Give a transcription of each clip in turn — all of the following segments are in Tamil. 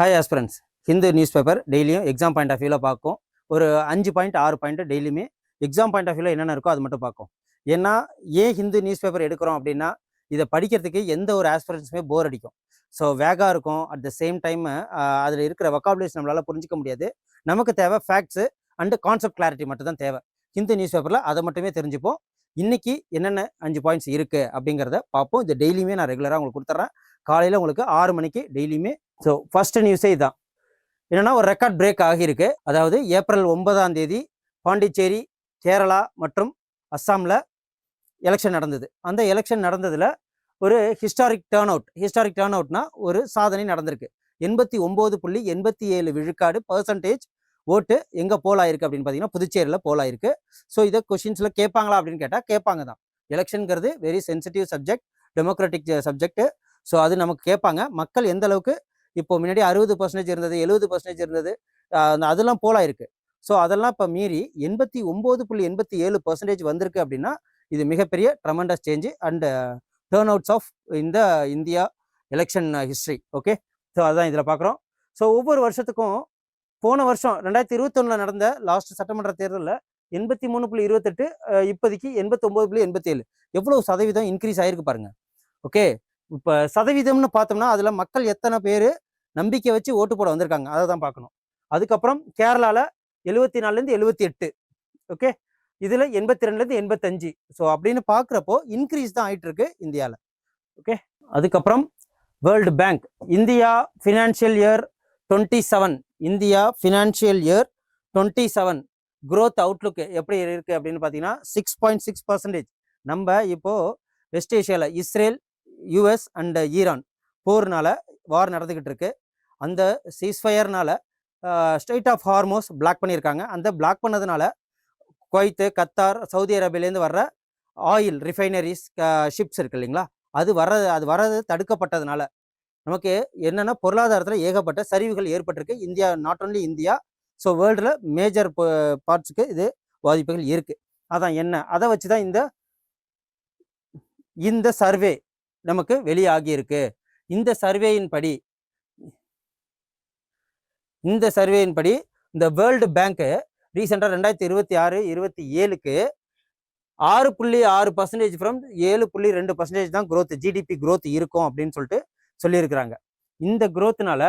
Hi aspirants. Hindu news paper டெய்லியும் எக்ஸாம் பாயிண்ட் ஆஃப் வியூவில் பார்க்கும். ஒரு 5 பாயிண்ட் 6 பாயிண்ட் டெய்லியுமே எக்ஸாம் பாயிண்ட் ஆஃப் வியூவில் என்னென்ன இருக்கோ அது மட்டும் பார்க்கும். ஏன்னா ஏன் ஹிந்து நியூஸ் பேப்பர் எடுக்கிறோம் அப்படின்னா, இதை படிக்கிறதுக்கு எந்த ஒரு ஆஸ்பிரன்ஸுமே போர் அடிக்கும். ஸோ வேகாக இருக்கும். அட் த சேம் டைம் அதில் இருக்கிற வொக்காபுலரிஸ் நம்மளால் புரிஞ்சிக்க முடியாது. நமக்கு தேவை ஃபேக்ட்ஸு அண்டு கான்செப்ட் கிளாரிட்டி மட்டும் தான் தேவை. ஹிந்து நியூஸ் பேப்பரில் அதை மட்டுமே தெரிஞ்சுப்போம். இன்றைக்கி என்னென்ன 5 பாயிண்ட்ஸ் இருக்குது அப்படிங்கிறத பார்ப்போம். இது டெய்லியுமே நான் ரெகுலராக உங்களுக்கு கொடுத்துட்றேன். காலையில் உங்களுக்கு 6 மணிக்கு டெய்லியுமே. ஸோ ஃபஸ்ட்டு நியூஸே இதுதான். என்னென்னா ஒரு ரெக்கார்ட் பிரேக் ஆகியிருக்கு. அதாவது ஏப்ரல் 9ஆம் தேதி பாண்டிச்சேரி, கேரளா மற்றும் அஸ்ஸாமில் எலெக்ஷன் நடந்தது. அந்த எலெக்ஷன் நடந்ததில் ஒரு ஹிஸ்டாரிக் டேர்ன் அவுட்னா ஒரு சாதனை நடந்திருக்கு. 89.87 விழுக்காடு பர்சன்டேஜ் ஓட்டு எங்கே போல் ஆயிருக்கு அப்படின்னு பார்த்தீங்கன்னா புதுச்சேரியில் போல் ஆயிருக்கு. ஸோ இதை கொஷின்ஸில் கேட்பாங்களா அப்படின்னு கேட்டால் கேட்பாங்க தான். எலெக்ஷனுங்கிறது very sensitive subject, democratic subject. So அது நமக்கு கேட்பாங்க. மக்கள் எந்த அளவுக்கு இப்போ முன்னாடி 60% இருந்தது, 70% இருந்தது, அதெல்லாம் போல் ஆயிருக்கு. ஸோ அதெல்லாம் இப்போ மீறி 89.87% வந்திருக்கு அப்படின்னா இது மிகப்பெரிய tremendous change and turnouts of இந்த India election history. Okay, so அதுதான் இதில் பார்க்குறோம். ஸோ ஒவ்வொரு வருஷத்துக்கும் போன வருஷம் 2021 நடந்த லாஸ்ட் சட்டமன்ற தேர்தலில் 83.28, இப்போதைக்கு 89.87, எவ்வளோ சதவீதம் இன்க்ரீஸ் ஆகிருக்கு பாருங்கள். ஓகே, இப்போ சதவீதம்னு பார்த்தோம்னா அதில் மக்கள் எத்தனை பேர் நம்பிக்கை வச்சு ஓட்டு போட வந்திருக்காங்க அதை தான் பார்க்கணும். அதுக்கப்புறம் கேரளாவில் 74லேருந்து 78, ஓகே, இதில் 82லேருந்து 85. ஸோ அப்படின்னு பார்க்குறப்போ இன்க்ரீஸ் தான் ஆகிட்டு இருக்கு இந்தியாவில். ஓகே, அதுக்கப்புறம் World Bank India financial year 27 growth outlook எப்படி இருக்குது அப்படின்னு பார்த்தீங்கன்னா 6.6%. நம்ம இப்போது வெஸ்ட் ஏஷியாவில் இஸ்ரேல், யூஎஸ் அண்ட் ஈரான் போர்னால வார் நடந்துக்கிட்டு இருக்கு. அந்த சீஸ்ஃபயர்னால ஸ்ட்ரெய்ட் ஆஃப் ஹார்மோஸ் பிளாக் பண்ணியிருக்காங்க. அந்த பிளாக் பண்ணதுனால குவைத்து, கத்தார், சவுதி அரேபியாலேருந்து வர்ற ஆயில் ரிஃபைனரிஸ், ஷிப்ஸ் இருக்கு இல்லைங்களா, அது வர்றது தடுக்கப்பட்டதுனால நமக்கு என்னென்னா பொருளாதாரத்தில் ஏகப்பட்ட சரிவுகள் ஏற்பட்டிருக்கு. India, not only India, so வேர்ல்டில் மேஜர் பார்ட்ஸுக்கு இது பாதிப்புகள் இருக்குது. அதான் என்ன, அதை வச்சு தான் இந்த சர்வே நமக்கு வெளியாகியிருக்கு. இந்த சர்வேயின்படி இந்த வேர்ல்டு பேங்க்கு ரீசெண்டாக 2026-27க்கு 6.6% ஃப்ரம் 7.2% தான் growth, ஜிடிபி growth இருக்கும் அப்படின்னு சொல்லியிருக்கிறாங்க. இந்த growthனால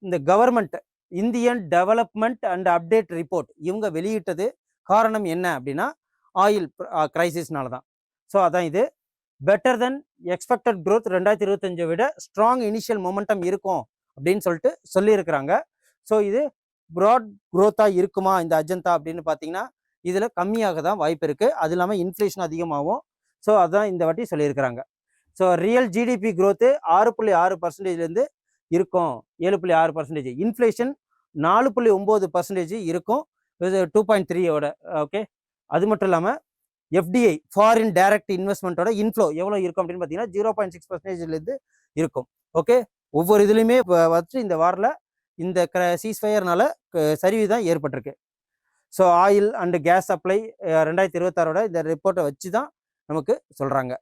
இந்த government Indian development and update report இவங்க வெளியிட்டது காரணம் என்ன அப்படின்னா ஆயில் கிரைசிஸ்னால தான். ஸோ அதான் இது பெட்டர் தென் எக்ஸ்பெக்டட் growth 2025 விட ஸ்ட்ராங் இனிஷியல் மொமெண்டம் இருக்கும் அப்படின்னு சொல்லியிருக்கிறாங்க. ஸோ இது ப்ராட் growth-ஆக இருக்குமா இந்த அஜந்தா அப்படின்னு பார்த்தீங்கன்னா இதில் கம்மியாக தான் வாய்ப்பு இருக்குது. அது இல்லாமல் இன்ஃப்ளேஷன் அதிகமாகும். ஸோ அதுதான் இந்த வாட்டி சொல்லியிருக்கிறாங்க. ஸோ ரியல் ஜிடிபி growth 6.6%லேருந்து இருக்கும் 7.6%. இன்ஃப்ளேஷன் 4.9% இருக்கும் 2.3ஓட. ஓகே, அது மட்டும் இல்லாமல் எஃப்டிஐ ஃபாரின் டைரக்ட் இன்வெஸ்ட்மெண்ட்டோட இன்ஃப்ளோ எவ்வளோ இருக்கும் அப்படின்னு பார்த்தீங்கன்னா 0.6%லேருந்து இருக்கும். ஓகே, ஒவ்வொரு இதுலையுமே வச்சு இந்த வாரில் இந்த சீஸ்ஃபயர்னால சரிவு தான் ஏற்பட்டிருக்கு. So oil and gas supply 2026ஓட இந்த ரிப்போர்ட்டை வச்சு தான் நமக்கு சொல்கிறாங்க.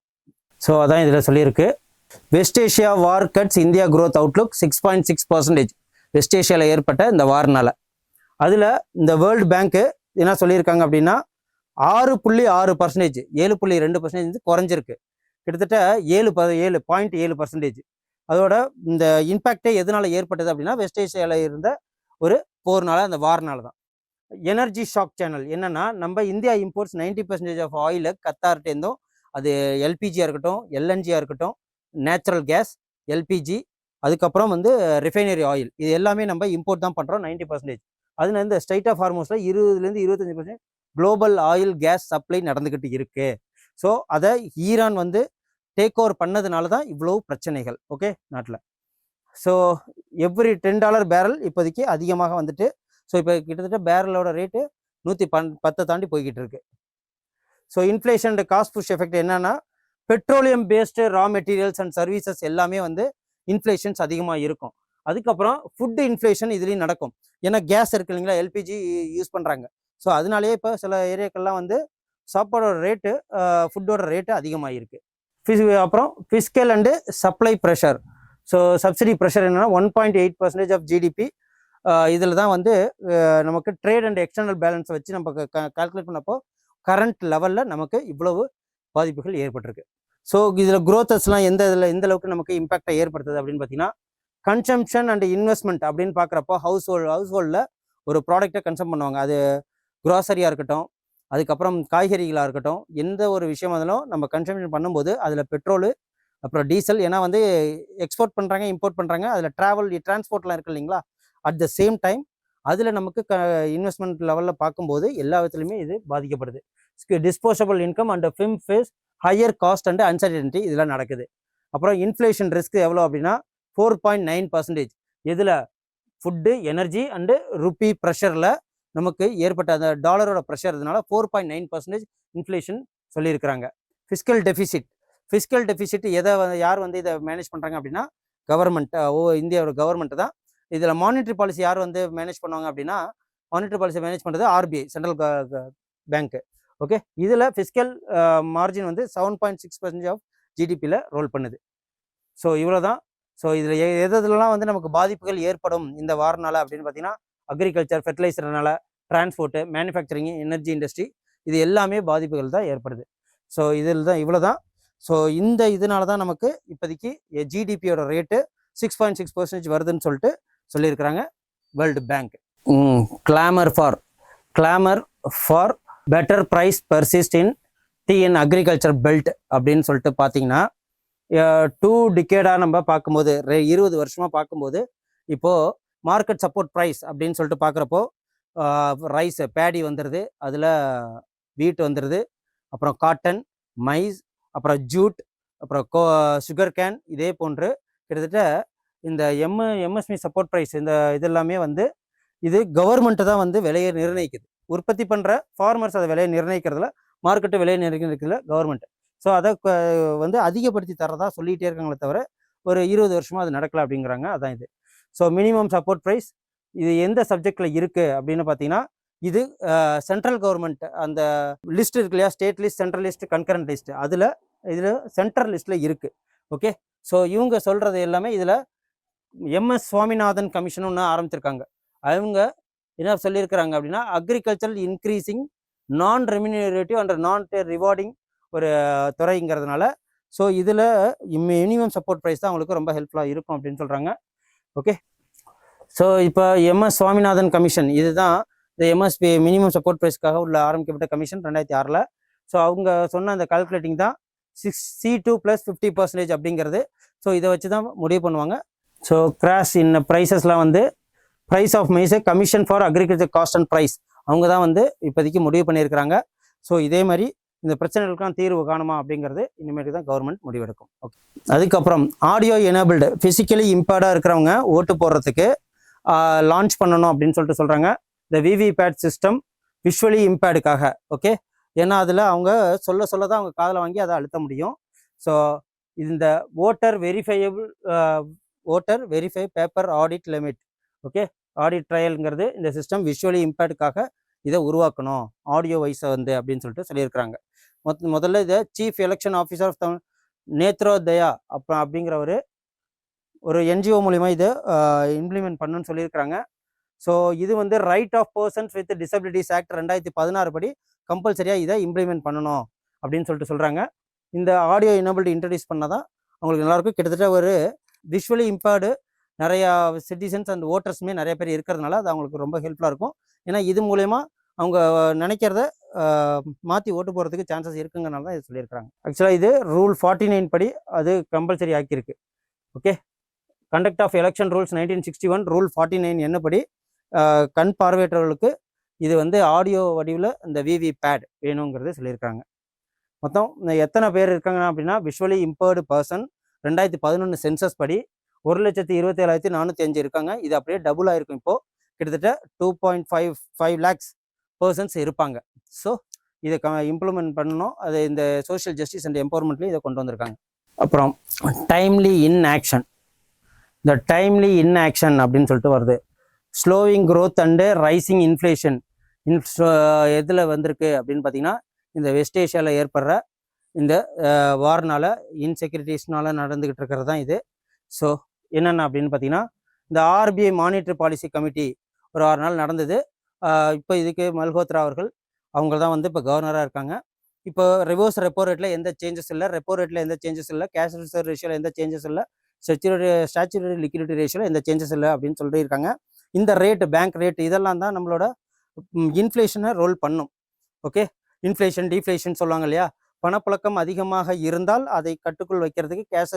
ஸோ அதான் இதில் சொல்லியிருக்கு. West Asia war cuts India growth outlook 6.6%. West ஏஷியாவில் ஏற்பட்ட இந்த வார்னால அதில் இந்த வேர்ல்டு பேங்க்கு என்ன சொல்லியிருக்காங்க அப்படின்னா 6.6%, 7.2% குறைஞ்சிருக்கு. கிட்டத்தட்ட 7.7%. அதோட இந்த இம்பேக்டே எதனால ஏற்பட்டது அப்படின்னா வெஸ்ட் ஏஷியாவில் இருந்த ஒரு போர்னால, அந்த வார்னால தான். எனர்ஜி ஷாக் சேனல் என்னன்னா, நம்ம இந்தியா இம்போர்ட்ஸ் 90% ஆஃப் ஆயிலை கத்தார்ட்டேருந்தும், அது எல்பிஜியாக இருக்கட்டும், எல்என்ஜியாக இருக்கட்டும், நேச்சுரல் கேஸ், எல்பிஜி, அதுக்கப்புறம் ரிஃபைனரி ஆயில், இது எல்லாமே நம்ம இம்போர்ட் தான் பண்ணுறோம் 90%. அதில் இந்த ஸ்ட்ரெய்ட் ஆஃப் ஹார்மோஸில் 20லேருந்து 25% குளோபல் ஆயில் கேஸ் சப்ளை நடந்துக்கிட்டு இருக்கு. ஸோ அதை ஈரான் டேக் ஓவர் பண்ணதுனால தான் இவ்வளோ பிரச்சனைகள். ஓகே, நாட்டில். ஸோ எவ்ரி $10 பேரல் இப்போதைக்கு அதிகமாக ஸோ இப்போ கிட்டத்தட்ட பேரலோட ரேட்டு 110 தாண்டி போய்கிட்டு இருக்கு. So inflation and cost push effect என்னன்னா, petroleum based raw materials and services எல்லாமே இன்ஃப்ளேஷன்ஸ் அதிகமாக இருக்கும். அதுக்கப்புறம் ஃபுட்டு இன்ஃப்ளேஷன் இதுலேயும் நடக்கும். ஏன்னா கேஸ் இருக்கு இல்லைங்களா, எல்பிஜி யூஸ் பண்ணுறாங்க. ஸோ அதனாலேயே இப்போ சில ஏரியாக்கள்லாம் சாப்பாடோட ரேட்டு, ஃபுட்டோட ரேட்டு அதிகமாக இருக்குது. அப்புறம் fiscal and supply pressure. So subsidy pressure என்னன்னா 1.8% ஆஃப் ஜிடிபி. இதில் தான் வந்து நமக்கு ட்ரேட் அண்ட் எக்ஸ்டர்னல் பேலன்ஸை வச்சு நம்ம கால்குலேட் பண்ணப்போ கரண்ட் லெவலில் நமக்கு இவ்வளவு பாதிப்புகள் ஏற்பட்டிருக்கு. ஸோ இதில் குரோத்தஸ்லாம் எந்த அளவுக்கு நமக்கு இம்பாக்டை ஏற்படுத்துது அப்படின்னு பார்த்தீங்கன்னா, கன்சம்ஷன் அண்ட் இன்வெஸ்ட்மெண்ட் அப்படின்னு பார்க்குறப்போ ஹவுஸ்ஹோல்டில் ஒரு ப்ராடக்டை கன்சம் பண்ணுவாங்க. அது க்ராசரியாக இருக்கட்டும், அதுக்கப்புறம் காய்கறிகளாக இருக்கட்டும், எந்த ஒரு விஷயம் இருந்தாலும் நம்ம கன்சம்ஷன் பண்ணும்போது அதில் பெட்ரோலு, அப்புறம் டீசல், ஏன்னா வந்து எக்ஸ்போர்ட் பண்ணுறாங்க, இம்போர்ட் பண்ணுறாங்க, அதில் டிரான்ஸ்போர்ட்லாம் இருக்குது இல்லைங்களா. அட் த சேம் டைம் அதில் நமக்கு இன்வெஸ்ட்மெண்ட் லெவலில் பார்க்கும்போது எல்லா விதத்துலையுமே இது பாதிக்கப்படுது. Disposable income and firm face higher cost and uncertainty இதெல்லாம் நடக்குது. அப்புறம் இன்ஃப்ளேஷன் ரிஸ்க் எவ்வளோ அப்படின்னா 4.9%. இதில் ஃபுட்டு, எனர்ஜி அண்டு ருப்பி ப்ரெஷரில் நமக்கு ஏற்பட்ட அந்த டாலரோட ப்ரெஷர் இதனால 4.9% இன்ஃப்ளேஷன் சொல்லியிருக்கிறாங்க. ஃபிஸ்கல் டெஃபிசிட் யார் வந்து இதை மேனேஜ் பண்ணுறாங்க அப்படின்னா கவர்மெண்ட், இந்தியாவோட கவர்மெண்ட் தான். இதில் மானிட்டரி பாலிசி யார் வந்து மேனேஜ் பண்ணுவாங்க அப்படின்னா, மானிட்டரி பாலிசி மேனேஜ் பண்ணுறது ஆர்பிஐ, சென்ட்ரல் பேங்க்கு. ஓகே, இதில் ஃபிஸ்கல் மார்ஜின் வந்து 7.6% ஆஃப் ஜிடிபியில் ரோல் பண்ணுது. ஸோ இவ்வளோ தான். ஸோ இதில் எதுலாம் வந்து நமக்கு பாதிப்புகள் ஏற்படும் இந்த வாரனால அப்படின்னு பார்த்தீங்கன்னா, அக்ரிகல்ச்சர், ஃபெர்டிலைசர்னால, டிரான்ஸ்போர்ட்டு, மேனுஃபேக்சரிங், எனர்ஜி இண்டஸ்ட்ரி, இது எல்லாமே பாதிப்புகள் தான் ஏற்படுது. ஸோ இவ்வளோ தான். ஸோ இதனால தான் நமக்கு இப்போதைக்கு ஜிடிபியோட ரேட்டு 6.6% வருதுன்னு சொல்லிட்டு சொல்லியிருக்கிறாங்க World Bank. Clamour for better price persist in tea and agriculture belt அப்படின்னு சொல்லிட்டு பார்த்தீங்கன்னா, 2 டிகேடாக நம்ம பார்க்கும்போது 20 வருஷமாக பார்க்கும்போது இப்போது மார்க்கெட் சப்போர்ட் ப்ரைஸ் அப்படின்னு சொல்லிட்டு பார்க்குறப்போ ரைஸ், பேடி வந்துடுது, அதில் வீட் வந்துடுது, அப்புறம் காட்டன், மைஸ், அப்புறம் ஜூட், அப்புறம் சுகர் கேன், இதே போன்று கிட்டத்தட்ட இந்த எம்எஸ்பி சப்போர்ட் ப்ரைஸ் இதெல்லாமே வந்து இது கவர்மெண்ட்டு தான் வந்து விலையை நிர்ணயிக்குது. உற்பத்தி பண்ணுற ஃபார்மர்ஸ் அதை விலையை நிர்ணயிக்கிறதுல, மார்க்கெட்டு விலையை நிர்ணயிக்கிறதுல கவர்மெண்ட். ஸோ அதை வந்து அதிகப்படுத்தி தரதா சொல்லிகிட்டே இருக்காங்களே தவிர ஒரு 20 வருஷமாக அது நடக்கலை அப்படிங்கிறாங்க. அதான் இது. ஸோ மினிமம் சப்போர்ட் ப்ரைஸ் இது எந்த சப்ஜெக்டில் இருக்குது அப்படின்னு பார்த்தீங்கன்னா, இது சென்ட்ரல் கவர்மெண்ட் அந்த லிஸ்ட் இருக்கு இல்லையா, state list, central list, concurrent list, இதில் சென்ட்ரல் லிஸ்ட்டில் இருக்குது. ஓகே, ஸோ இவங்க சொல்கிறது எல்லாமே இதில் எம்எஸ் சுவாமிநாதன் கமிஷன் ஒன்று ஆரம்பிச்சிருக்காங்க. அவங்க என்ன சொல்லியிருக்கிறாங்க அப்படின்னா, அக்ரிகல்ச்சரல் இன்க்ரீசிங் நான் ரெமினரேட்டிவ் அண்ட் நான் ரிவார்டிங் ஒரு துறைங்கிறதுனால ஸோ இதில் மினிமம் சப்போர்ட் ப்ரைஸ் தான் அவங்களுக்கு ரொம்ப ஹெல்ப்ஃபுல்லாக இருக்கும் அப்படின்னு சொல்கிறாங்க. ஓகே, ஸோ இப்போ எம்எஸ் சுவாமிநாதன் கமிஷன் இதுதான் இந்த எம்எஸ்பி மினிமம் சப்போர்ட் ப்ரைஸ்க்காக உள்ள ஆரம்பிக்கப்பட்ட கமிஷன் 2006. ஸோ அவங்க சொன்ன அந்த கால்குலேட்டிங் தான் C2 + 50% அப்படிங்கிறது. ஸோ இதை வச்சு தான் முடிவு பண்ணுவாங்க. ஸோ கிராஷ் இன் ப்ரைஸஸ்லாம் வந்து ப்ரைஸ் ஆஃப் மைஸை commission for agriculture cost and price அவங்க தான் வந்து இப்போதைக்கு முடிவு பண்ணியிருக்கிறாங்க. ஸோ இதே மாதிரி இந்த பிரச்சனைகளுக்கெல்லாம் தீர்வு காணுமா அப்படிங்கிறது இனிமேல் தான் கவர்மெண்ட் முடிவெடுக்கும். ஓகே, அதுக்கப்புறம் ஆடியோ எனேபிள்டு ஃபிசிக்கலி இம்பேர்டாக இருக்கிறவங்க ஓட்டு போடுறதுக்கு லான்ச் பண்ணணும் அப்படின்னு சொல்லிட்டு சொல்கிறாங்க. இந்த விவிபேட் சிஸ்டம் விஷுவலி இம்பேர்டுக்காக. ஓகே, ஏன்னா அதில் அவங்க சொல்ல தான் அவங்க காதில் வாங்கி அதை அழுத்த முடியும். ஸோ இந்த voter verify paper audit limit, okay, audit ட்ரையலுங்கிறது இந்த சிஸ்டம் விஷுவலி இம்பேர்டுக்காக இதை உருவாக்கணும் ஆடியோ வைஸை வந்து அப்படின்னு சொல்லிட்டு சொல்லியிருக்கிறாங்க. முதல்ல இதை chief election officer of Nethrodaya அப்படிங்கிற ஒரு என்ஜிஓ மூலிமா இதை இம்ப்ளிமெண்ட் பண்ணணும்னு சொல்லியிருக்கிறாங்க. ஸோ இது வந்து right of persons with disabilities act 2016 படி கம்பல்சரியாக இதை இம்ப்ளிமெண்ட் பண்ணணும் அப்படின்னு சொல்லிட்டு சொல்கிறாங்க. இந்த ஆடியோ எனேபிள்டு இன்ட்ரடியூஸ் பண்ணால் தான் அவங்களுக்கு நல்லாயிருக்கும். கிட்டத்தட்ட ஒரு விஷுவலி இம்பேர்டு நிறையா சிட்டிசன்ஸ் அண்ட் ஓட்டர்ஸுமே நிறைய பேர் இருக்கிறதுனால அது அவங்களுக்கு ரொம்ப ஹெல்ப்ஃபுல்லாக இருக்கும். ஏன்னா இது மூலயமா அவங்க நினைக்கிறத மாற்றி ஓட்டு போகிறதுக்கு சான்சஸ் இருக்குங்கிறனால தான் இது சொல்லியிருக்காங்க. ஆக்சுவலாக இது ரூல் 49 படி அது கம்பல்சரி ஆக்கியிருக்கு. Okay, conduct of election rules 1961 rule 49 என்னப்படி கண் பார்வையற்றவர்களுக்கு இது வந்து ஆடியோ வடிவில் இந்த விவிபேட் வேணுங்கிறது சொல்லியிருக்காங்க. மொத்தம் எத்தனை பேர் இருக்காங்க அப்படின்னா, விஷுவலி இம்பேர்டு பர்சன் 2011 சென்சஸ் படி 1,27,405 இருக்காங்க. இது அப்படியே டபுள் ஆகிருக்கும். இப்போது கிட்டத்தட்ட 2.55 lakhs பர்சன்ஸ் இருப்பாங்க. ஸோ இதை இம்ப்ளிமெண்ட் பண்ணணும். அது இந்த சோஷியல் ஜஸ்டிஸ் அண்ட் எம்பவர்மெண்ட்லேயும் இதை கொண்டு வந்திருக்காங்க. அப்புறம் டைம்லி இன் ஆக்ஷன். இந்த டைம்லி இன் ஆக்ஷன் அப்படின்னு சொல்லிட்டு வருது. Slowing growth and rising inflation எதில் வந்திருக்கு அப்படின்னு பார்த்தீங்கன்னா, இந்த வெஸ்ட் ஏஷியாவில் ஏற்படுற இந்த வார்னால் இன்செக்யூரிட்டிஸ்னால நடந்துக்கிட்டு இருக்கிறது தான் இது. ஸோ என்னென்ன அப்படின்னு பார்த்தீங்கன்னா, இந்த ஆர்பிஐ மானிட்டரி பாலிசி கமிட்டி ஒரு 6 நாள் நடந்தது. இப்போ இதுக்கு மல்ஹோத்ரா அவர்கள் அவங்க தான் வந்து இப்போ கவர்னராக இருக்காங்க. இப்போ ரிவர்ஸ் ரெப்போ ரேட்டில் எந்த சேஞ்சஸ் இல்லை, ரெப்போ ரேட்டில் எந்த சேஞ்சஸ் இல்லை, கேஷ் ரிசர்வ் ரேஷியோவில் எந்த சேஞ்சஸ் இல்லை, ஸ்டாச்சுரரி லிக்விடிட்டி ரேஷியோவில் எந்த சேஞ்சஸ் இல்லை அப்படின்னு சொல்லியிருக்காங்க. இந்த ரேட்டு, பேங்க் ரேட், இதெல்லாம் தான் நம்மளோட இன்ஃப்ளேஷனை ரோல் பண்ணும். ஓகே, இன்ஃப்ளேஷன் டீஃப்ளேஷன் சொல்லுவாங்க இல்லையா, பணப்புழக்கம் அதிகமாக இருந்தால் அதை கட்டுக்குள் வைக்கிறதுக்கு கேஷ்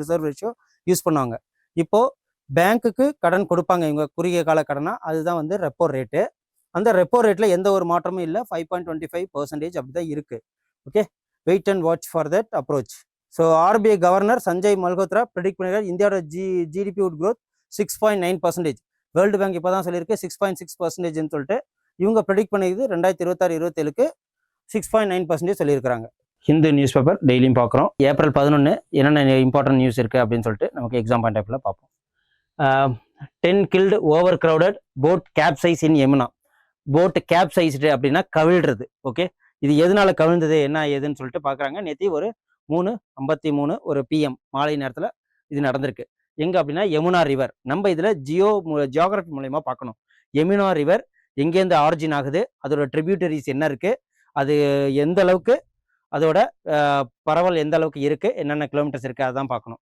ரிசர்வ் ரேஷியோ யூஸ் பண்ணுவாங்க. இப்போது பேங்க்குக்கு கடன் கொடுப்பாங்க இவங்க குறுகிய கால கடனா, அதுதான் வந்து ரெப்போ ரேட்டு. அந்த ரெப்போ ரேட்டில் எந்த ஒரு மாற்றமும் இல்லை, 5.25% அப்படி தான் இருக்குது. Okay, wait and watch for that approach. So RBI governor Sanjay Malhotra predict பண்ணிருக்காரு இந்தியாவோட GDP would growth 6.9%. World Bank இப்போ தான் சொல்லியிருக்கு 6.6%ன்னு சொல்லிட்டு. இவங்க ப்ரெடிக்ட் பண்ணியது 2026-27க்கு 6.9% சொல்லியிருக்கிறாங்க. ஹிந்து நியூஸ் பேப்பர் டெய்லியும் பார்க்குறோம். ஏப்ரல் 11 என்னென்ன இம்பார்ட்டன்ட் நியூஸ் இருக்குது அப்படின்னு சொல்லிட்டு நமக்கு எக்ஸாம் பாயிண்ட் ஆஃப் வியூவில் பார்ப்போம். 10 killed over crowded boat capsize in Yamuna. Boat capsized அப்படின்னா கவிழ்றது. ஓகே, இது எதனால கவிழ்ந்தது என்ன ஏதுன்னு சொல்லிட்டு பார்க்குறாங்க. நேற்று ஒரு 3:53 ஒரு பிஎம் மாலை நேரத்தில் இது நடந்திருக்கு. எங்கே அப்படின்னா யமுனா ரிவர். நம்ம இதில் ஜியோகிராஃபி மூலயமா பார்க்கணும். யமுனா ரிவர் எங்கேருந்து ஆரிஜின் ஆகுது, அதோட ட்ரிபியூட்டரிஸ் என்ன இருக்குது, அது எந்த அளவுக்கு, அதோட பரவல் எந்த அளவுக்கு இருக்குது, என்னென்ன கிலோமீட்டர்ஸ் இருக்குது, அதான் பார்க்கணும்.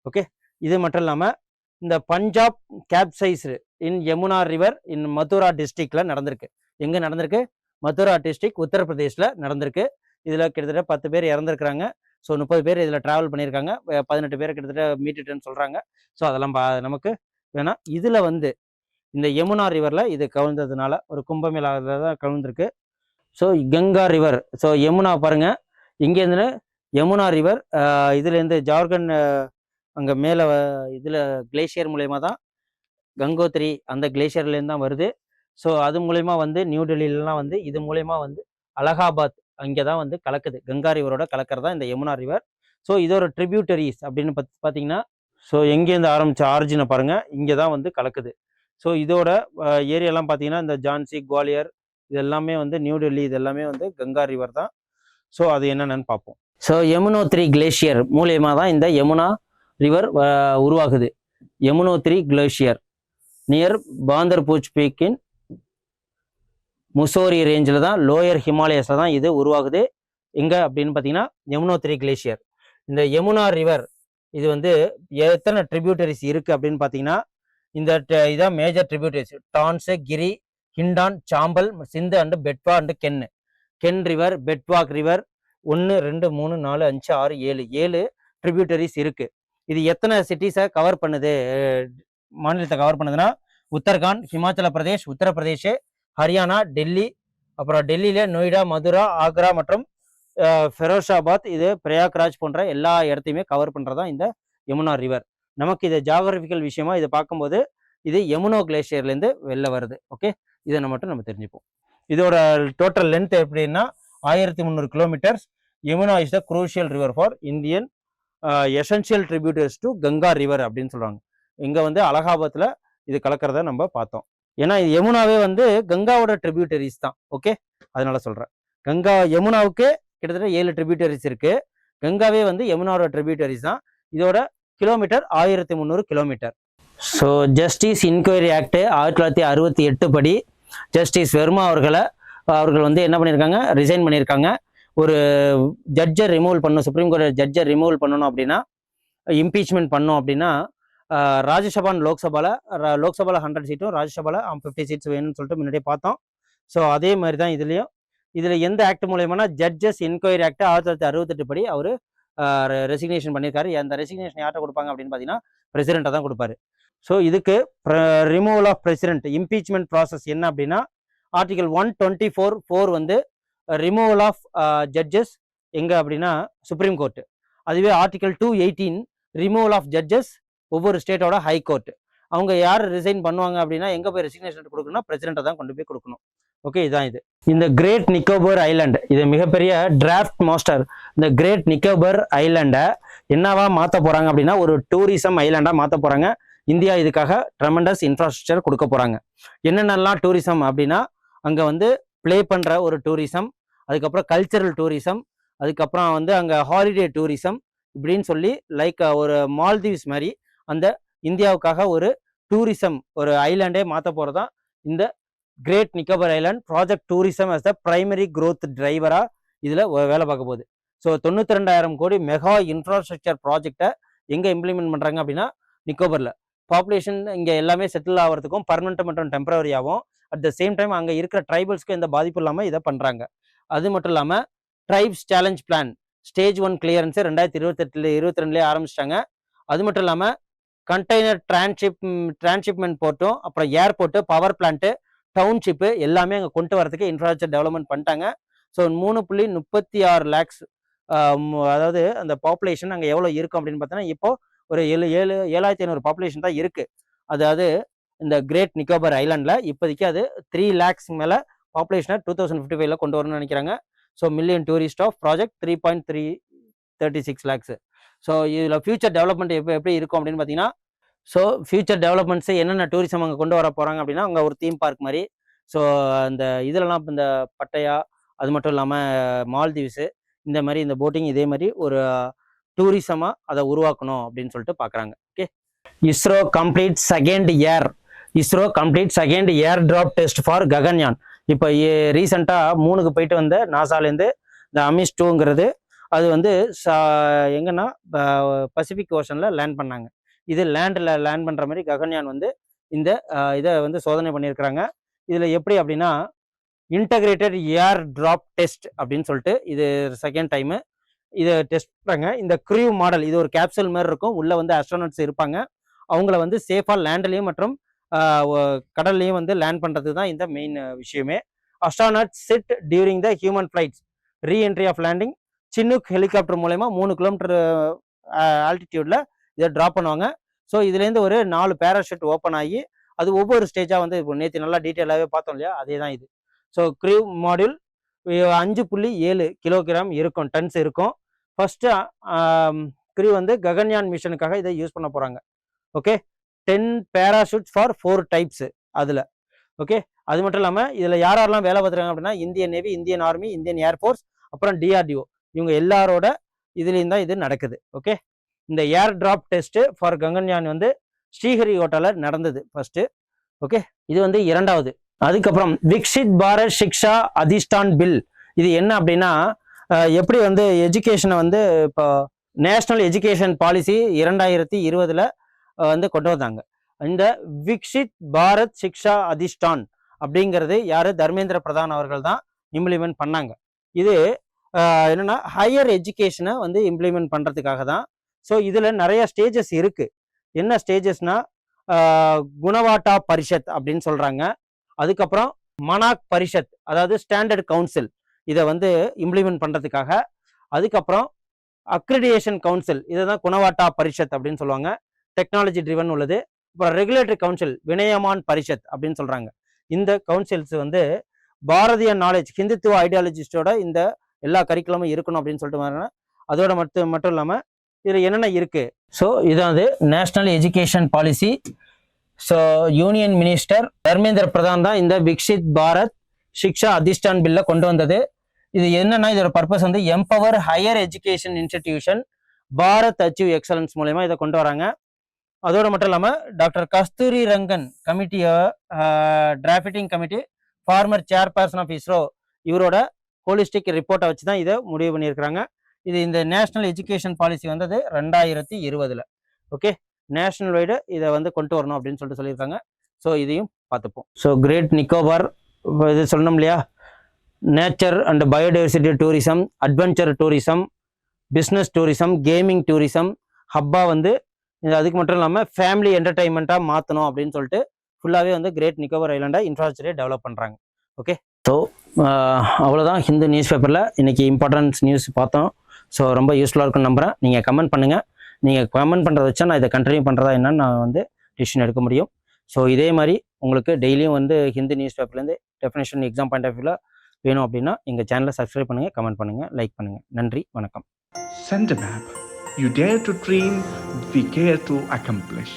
ஓகே, இது மட்டும் இல்லாமல் இந்த Punjab capsize in Yamuna river in Mathura டிஸ்ட்ரிக்டில் நடந்திருக்கு. எங்கே நடந்திருக்கு? மதுரா டிஸ்ட்ரிக்ட், உத்தரப்பிரதேஷில் நடந்திருக்கு. இதில் கிட்டத்தட்ட 10 பேர் இறந்துருக்குறாங்க. ஸோ 30 பேர் இதில் ட்ராவல் பண்ணியிருக்காங்க. 18 பேர் கிட்டத்தட்ட மீட்டுட்டுன்னு சொல்கிறாங்க. ஸோ அதெல்லாம் நமக்கு வேணாம். இதில் வந்து இந்த யமுனா ரிவரில் இது கவிழ்ந்ததுனால ஒரு கும்பமேளாவில் தான் கவிழ்ந்திருக்கு. So Ganga river, so Yamuna பாருங்கள், இங்கேருந்து யமுனா ரிவர் இதுலேருந்து ஜார்க்கண்ட் அங்கே மேலே இதில் கிளேஷியர் மூலயமா தான் கங்கோத்ரி அந்த கிளேஷியர்லேருந்து தான் வருது. ஸோ அது மூலயமா வந்து நியூ டெல்லியிலலாம் வந்து இது மூலயமா வந்து அலகாபாத் அங்கே தான் வந்து கலக்குது. கங்கா ரிவரோட கலக்கிறது தான் இந்த யமுனா ரிவர். ஸோ இதோட ட்ரிபியூட்டரிஸ் அப்படின்னு பார்த்தீங்கன்னா, ஸோ எங்கேருந்து ஆரம்பித்த ஆரிஜினை பாருங்கள், இங்கே தான் வந்து கலக்குது. ஸோ இதோட ஏரியாலாம் பார்த்தீங்கன்னா இந்த ஜான்சி, குவாலியர், இது எல்லாமே வந்து நியூ டெல்லி, இது எல்லாமே வந்து கங்கா ரிவர் தான். ஸோ அது என்னென்னு பார்ப்போம். ஸோ யமுனோத்ரி கிளேஷியர் மூலயமா தான் இந்த யமுனா ரிவர் உருவாகுது. யமுனோத்ரி கிளேஷியர் நியர் பாந்தர்பூச் பீக்கின் முசோரி ரேஞ்சில் தான், லோயர் ஹிமாலயஸில் தான் இது உருவாகுது. எங்கே அப்படின்னு பார்த்தீங்கன்னா யமுனோத்ரி கிளேஷியர். இந்த யமுனா ரிவர் இது வந்து எத்தனை ட்ரிபியூட்டரிஸ் இருக்குது அப்படின்னு பார்த்தீங்கன்னா, இந்த இதான் major tributaries. Tons, Giri, Hindon, Chambal, Sindh and Betwa and Ken river, பெட்வாக் ரிவர் 1, 2, 3, 4, 5, 6, 7 ட்ரிபியூட்டரிஸ் இருக்குது. இது எத்தனை சிட்டிஸை கவர் பண்ணுது, மாநிலத்தை கவர் பண்ணுதுன்னா உத்தரகாண்ட், ஹிமாச்சல பிரதேஷ், உத்தரப்பிரதேஷ், ஹரியானா, டெல்லி, அப்புறம் டெல்லியில் நொய்டா, மதுரா, ஆக்ரா மற்றும் ஃபெரோஷாபாத், இது பிரயாக்ராஜ் போன்ற எல்லா இடத்தையுமே கவர் பண்ணுறதா இந்த யமுனா ரிவர். நமக்கு இது ஜியாகிரபிக்கல் விஷயமா இதை பார்க்கும்போது இது யமுனோ கிளேஷியர்லேருந்து வெளில வருது. ஓகே, இதை மட்டும் நம்ம தெரிஞ்சுப்போம். இதோட டோட்டல் லென்த் எப்படின்னா 1300 kilometres. Yamuna is the crucial river for Indian essential tributaries to Ganga river அப்படின்னு சொல்கிறாங்க. இங்கே வந்து அலகாபாத்தில் இது கலக்கிறத நம்ம பார்த்தோம். ஏன்னா இது யமுனாவே வந்து கங்காவோட ட்ரிபியூட்டரிஸ் தான். ஓகே, அதனால சொல்கிறேன். யமுனாவுக்கு கிட்டத்தட்ட 7 ட்ரிபியூட்டரிஸ் இருக்குது. கங்காவே வந்து யமுனாவோட ட்ரிபியூட்டரிஸ் தான். இதோட kilometre 1300 kilometre. So justice inquiry act 1968 படி ஜஸ்டிஸ் வெர்மா அவர்கள் வந்து என்ன பண்ணியிருக்காங்க, ரிசைன் பண்ணியிருக்காங்க. ஒரு ஜட்ஜை ரிமூவல் பண்ணணும், சுப்ரீம் கோர்ட் ஜட்ஜை ரிமூவல் பண்ணணும் அப்படின்னா, இம்பீச்மெண்ட் பண்ணணும் அப்படின்னா, ராஜ்யசபா லோக்சபாவில் 100 சீட்டும், ராஜ்யசபாவில் 50 சீட்ஸ் வேணும்னு சொல்லிட்டு முன்னாடியே பார்த்தோம். ஸோ அதே மாதிரி தான் இதில் எந்த ஆக்ட் மூலயமானா ஜட்ஜஸ் இன்கொயரி ஆக்ட் 1968 படி அவர் ரெசிக்னேஷன் பண்ணியிருக்காரு. அந்த ரெசிக்னேஷன் யார்கிட்ட கொடுப்பாங்க அப்படின்னு பார்த்தீங்கன்னா பிரசிடெண்ட்டை தான் கொடுப்பாரு. ஸோ இதுக்கு removal of president impeachment process என்ன அப்படின்னா, ஆர்டிகல் 124(4) வந்து ரிமூவல் ஆஃப் ஜட்ஜஸ் எங்கே அப்படின்னா சுப்ரீம் கோர்ட்டு. அதுவே ஆர்டிகல் 218 ரிமூவல் ஆஃப் ஜட்ஜஸ் ஒவ்வொரு ஸ்டேட்டோட ஹை கோர்ட். அவங்க யார் ரிசைன் பண்ணுவாங்க அப்படின்னா எங்கே போய் ரெசிக்னேஷன் கொடுக்கணும்னா பிரசிடெண்ட்டை தான் கொண்டு போய் கொடுக்கணும். ஓகே, இதான் இது. இந்த கிரேட் நிக்கோபார் ஐலாண்ட், இது மிகப்பெரிய டிராஃப்ட் மாஸ்டர். இந்த கிரேட் நிக்கோபார் ஐலாண்டை என்னவா மாற்ற போகிறாங்க அப்படின்னா ஒரு டூரிசம் ஐலாண்டாக மாற்ற போகிறாங்க. இந்தியா இதுக்காக ட்ரெமெண்டஸ் இன்ஃப்ராஸ்ட்ரக்சர் கொடுக்க போகிறாங்க. என்னென்னலாம் டூரிசம் அப்படின்னா, அங்கே வந்து ப்ளே பண்ணுற ஒரு டூரிசம், அதுக்கப்புறம் கல்ச்சரல் டூரிசம், அதுக்கப்புறம் வந்து அங்கே ஹாலிடே டூரிசம் இப்படின்னு சொல்லி லைக் ஒரு மால்தீவ்ஸ் மாதிரி அந்த இந்தியாவுக்காக ஒரு டூரிசம் ஒரு ஐலாண்டே மாற்ற போகிறதான் இந்த great Nicobar island project tourism as the primary growth டிரைவராக இதில் வேலை பார்க்க போகுது. ஸோ 92,000 கோடி மெகா இன்ஃப்ராஸ்ட்ரக்சர் ப்ராஜெக்டை எங்கே இம்ப்ளிமெண்ட் பண்ணுறாங்க அப்படின்னா நிக்கோபரில். பாப்புலேஷன் இங்கே எல்லாமே செட்டில் ஆகிறதுக்கும் பர்மனெண்ட் மற்றும் டெம்பரரியாகவும் அட் த சேம் டைம் அங்கே இருக்கிற ட்ரைபல்ஸ்க்கு எந்த பாதிப்பும் இல்லாமல் இதை பண்ணுறாங்க. அது மட்டும் இல்லாமல் tribes challenge plan stage 1 clearance 2022 ஆரம்பிச்சிட்டாங்க. அது மட்டும் இல்லாமல் கண்டெய்னர் டிரான்ஸ்ஷிப்மெண்ட் போர்ட்டும் அப்புறம் ஏர்போர்ட்டு பவர் பிளான்ட்டு டவுன்ஷிப்பு எல்லாமே அங்கே கொண்டு வரதுக்கு இன்ஃப்ராஸ்ட்ரக்சர் டெவலப்மெண்ட் பண்ணிட்டாங்க. ஸோ 3.36 லேக்ஸ் அதாவது அந்த பாப்புலேஷன் அங்கே எவ்வளோ இருக்கும் அப்படின்னு பார்த்தோன்னா இப்போ ஒரு 7,500 பாப்புலேஷன் தான் இருக்குது. அதாவது இந்த கிரேட் நிக்கோபர் ஐலாண்டில் இப்போதைக்கு அது 3 லேக்ஸ் மேலே பாப்புலேஷனை 2055 கொண்டு வரணும்னு நினைக்கிறாங்க. So million tourist of project 3.36 lakhs. So இதில் ஃபியூச்சர் டெவலப்மெண்ட் எப்படி இருக்கும் அப்படின்னு பார்த்தீங்கன்னா, ஸோ ஃபியூச்சர் டெவலப்மெண்ட்ஸு என்னென்ன டூரிசம் அங்கே கொண்டு வர போகிறாங்க அப்படின்னா, அங்கே ஒரு தீம் பார்க் மாதிரி, ஸோ அந்த இதிலலாம் இந்த பட்டையா, அது மட்டும் இல்லாமல் மால்தீவ்ஸு இந்த மாதிரி இந்த போட்டிங் இதே மாதிரி ஒரு டூரிசமாக அதை உருவாக்கணும் அப்படின்னு சொல்லிட்டு பார்க்குறாங்க. Okay, ISRO complete second air drop test for Gaganyaan. இப்போ ரீசெண்டாக 3க்கு போயிட்டு வந்த நாசாலேருந்து இந்த அமிஷ் 2ங்கிறது அது வந்து எங்கன்னா பசிபிக் ஓஷனில் லேண்ட் பண்ணாங்க. இது லேண்டில் லேண்ட் பண்ணுற மாதிரி ககன்யான் வந்து இந்த இதை வந்து சோதனை பண்ணியிருக்கிறாங்க. இதில் எப்படி அப்படின்னா இன்டகிரேட்டட் ஏர் ட்ராப் டெஸ்ட் அப்படின்னு சொல்லிட்டு இது செகண்ட் டைமு இதை டெஸ்ட் பண்ணுறாங்க. இந்த க்ரூ மாடல் இது ஒரு கேப்சூல் மாதிரி இருக்கும். உள்ளே வந்து அஸ்ட்ரோனட்ஸ் இருப்பாங்க. அவங்கள வந்து சேஃபாக லேண்ட்லேயும் மற்றும் கடல்லையும் வந்து லேண்ட் பண்ணுறது தான் இந்த மெயின் விஷயமே. Astronaut sit during the human flights reentry of landing Chinook helicopter மூலயமா 3 கிலோமீட்டர் ஆல்டிடியூட்ல இதை ட்ராப் பண்ணுவாங்க. ஸோ இதுலேருந்து ஒரு 4 பேராஷூட் ஓப்பன் ஆகி அது ஒவ்வொரு ஸ்டேஜாக வந்து இப்போ நேற்று நல்லா டீட்டெயிலாகவே பார்த்தோம் இல்லையா, அதே தான் இது. ஸோ க்ரூ மாடியூல் 5.7 கிலோகிராம் இருக்கும், டன்ஸ் இருக்கும். ஃபர்ஸ்ட் க்ரூ வந்து ககன்யான் மிஷனுக்காக இதை யூஸ் பண்ண போகிறாங்க. ஓகே, 10 பேராஷூட்ஸ் ஃபார் 4 டைப்ஸ் அதில். ஓகே, அது மட்டும் இல்லாமல் இதில் யாரெல்லாம் வேலை பார்த்துறாங்க அப்படின்னா Indian navy, Indian army, Indian air force, அப்புறம் டிஆர்டிஓ இவங்க எல்லாரோட இதுலேயும் தான் இது நடக்குது. ஓகே, இந்த ஏர் டிராப் டெஸ்ட்டு ஃபார் ககன்யான் வந்து ஸ்ரீஹரிகோட்டாவில் நடந்தது ஃபர்ஸ்ட்டு. ஓகே, இது வந்து 2வது. அதுக்கப்புறம் விக்ஷித் பாரத் சிக்ஷா அதிஷ்டான் பில் இது என்ன அப்படின்னா எப்படி வந்து எஜுகேஷனை வந்து இப்போ நேஷ்னல் எஜுகேஷன் பாலிசி 2020 வந்து கொண்டு வந்தாங்க. இந்த விக்ஷித் பாரத் சிக்ஷா அதிஷ்டான் அப்படிங்கிறது யார், தர்மேந்திர பிரதான் அவர்கள் தான் இம்ப்ளிமெண்ட் பண்ணாங்க. இது என்னன்னா ஹையர் எஜுகேஷனை வந்து இம்ப்ளிமெண்ட் பண்ணுறதுக்காக தான். ஸோ இதில் நிறைய ஸ்டேஜஸ் இருக்கு. என்ன ஸ்டேஜஸ்னா குணவாட்டா பரிஷத் அப்படின்னு சொல்றாங்க. அதுக்கப்புறம் மனாக் பரிஷத் அதாவது ஸ்டாண்டர்ட் கவுன்சில் இதை வந்து இம்ப்ளிமெண்ட் பண்ணுறதுக்காக. அதுக்கப்புறம் அக்ரிடியேஷன் கவுன்சில் இதை தான் குணவாட்டா பரிஷத் அப்படின்னு சொல்லுவாங்க, டெக்னாலஜி ட்ரிவன் உள்ளது. அப்புறம் ரெகுலேட்டரி கவுன்சில் வினயமான் பரிஷத் அப்படின்னு சொல்றாங்க. இந்த கவுன்சில்ஸ் வந்து பாரதிய நாலேஜ் ஹிந்துத்துவ ஐடியாலஜிஸ்டோட இந்த எல்லா கரிக்குலமும் இருக்கணும் அப்படின்னு சொல்லிட்டு அதோட மட்டும் இல்லாமல் இதில் என்னென்ன இருக்கு. ஸோ இதாவது national education policy. So union minister Dharmendra Pradhan தான் இந்த விக்ஷித் பாரத் சிக்ஷா அதிஷ்டான் பில்லை கொண்டு வந்தது. இது என்னன்னா இதோட பர்பஸ் வந்து empower higher education institution Bharat achieve excellence மூலயமா இதை கொண்டு வராங்க. அதோட மட்டும் இல்லாமல் டாக்டர் கஸ்தூரி ரங்கன் கமிட்டியை drafting committee former chairperson of ISRO இவரோட ஹோலிஸ்டிக் ரிப்போர்ட்டை வச்சு தான் இதை முடிவு பண்ணியிருக்கிறாங்க. இது இந்த நேஷ்னல் எஜுகேஷன் பாலிசி வந்தது 2020. ஓகே, நேஷனல் வைடு இதை வந்து கொண்டு வரணும் அப்படின்னு சொல்லிட்டு சொல்லியிருக்காங்க. ஸோ இதையும் பார்த்துப்போம். ஸோ கிரேட் நிக்கோபார் இது சொல்லணும் இல்லையா, nature and biodiversity tourism, adventure tourism, business tourism, gaming tourism ஹப்பா வந்து அதுக்கு மட்டும் இல்லாமல் ஃபேமிலி என்டர்டைன்மெண்ட்டாக மாற்றணும் அப்படின்னு சொல்லிட்டு ஃபுல்லாகவே வந்து கிரேட் நிக்கோபார் ஐலாண்டை இன்ஃப்ராஸ்ட்ரக்சரை டெவலப் பண்ணுறாங்க. ஓகே, ஸோ அவ்வளோதான் ஹிந்து நியூஸ் பேப்பரில் இன்றைக்கி இம்பார்ட்டன்ஸ் நியூஸ் பார்த்தோம். ஸோ ரொம்ப யூஸ்ஃபுல்லாக இருக்குன்னு நம்புகிறேன். நீங்கள் கமெண்ட் பண்ணுங்கள். நீங்கள் கமெண்ட் பண்ணுறத வச்சா நான் இதை கண்டினியூ பண்ணுறதா என்னன்னு நான் வந்து டிசிஷன் எடுக்க முடியும். ஸோ இதே மாதிரி உங்களுக்கு டெய்லியும் வந்து ஹிந்து நியூஸ் பேப்பர்லேருந்து டெஃபினேஷன் எக்ஸாம் பாயிண்ட் ஆஃப் வியூவில் வேணும் அப்படின்னா எங்கள் சேனலை சப்ஸ்கிரைப் பண்ணுங்கள், கமெண்ட் பண்ணுங்கள், லைக் பண்ணுங்கள். நன்றி, வணக்கம். Send a map. You dare to dream, we care to accomplish.